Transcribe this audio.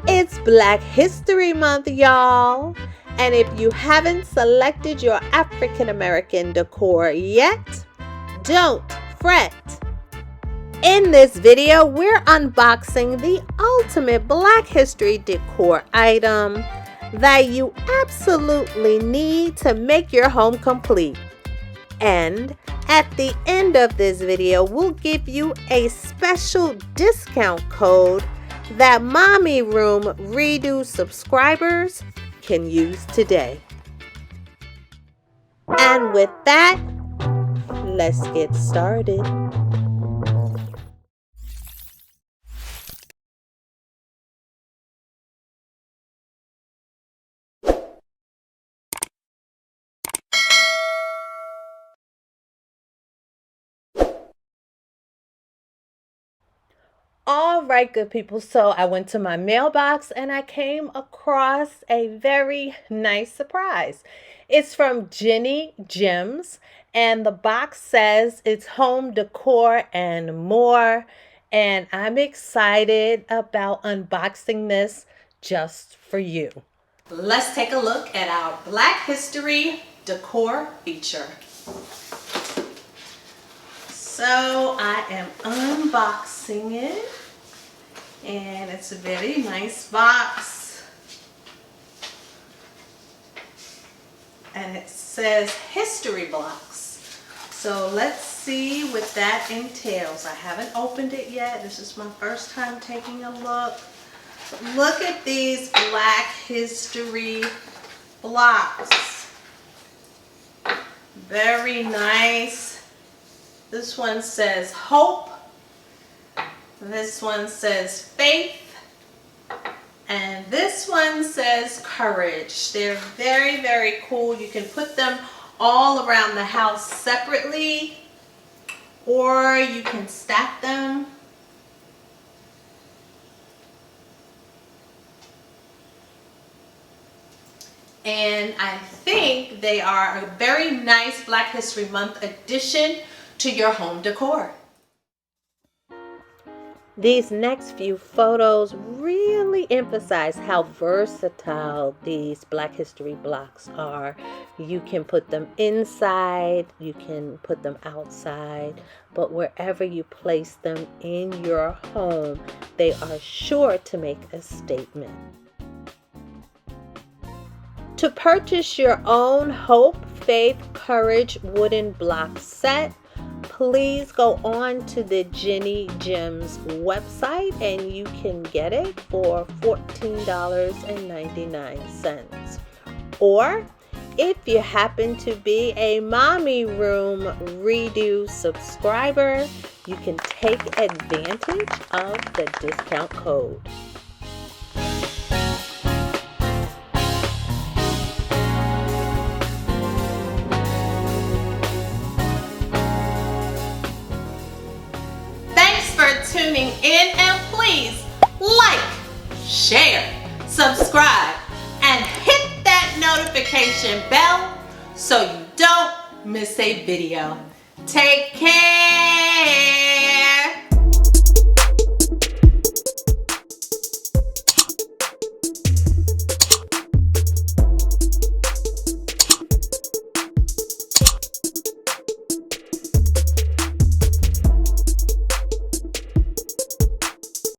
It's Black History Month, y'all. And if you haven't selected your African American decor yet, don't fret. In this video, we're unboxing the ultimate Black History decor item that you absolutely need to make your home complete. And at the end of this video, we'll give you a special discount code that MommyRoomREDO subscribers can use today. And with that, let's get started. All right, good people, so I went to my mailbox and I came across a very nice surprise. It's from Jenny Gems, and the box says it's home decor and more, and I'm excited about unboxing this just for you. Let's take a look at our Black History decor feature. So I am unboxing it, and it's a very nice box, and it says history blocks. So let's see what that entails. I haven't opened it yet. This is my first time taking a look. Look at these Black History blocks. Very nice. This one says hope, this one says faith, and this one says courage. They're very, very cool. You can put them all around the house separately, or you can stack them. And I think they are a very nice Black History Month addition to your home decor. These next few photos really emphasize how versatile these Black History blocks are. You can put them inside, you can put them outside, but wherever you place them in your home, they are sure to make a statement. To purchase your own Hope, Faith, Courage wooden block set, please go on to the Jenny Gems website and you can get it for $14.99. Or if you happen to be a MommyRoomREDO subscriber, you can take advantage of the discount code. Tuning in, and please like, share, subscribe, and hit that notification bell so you don't miss a video. Take care.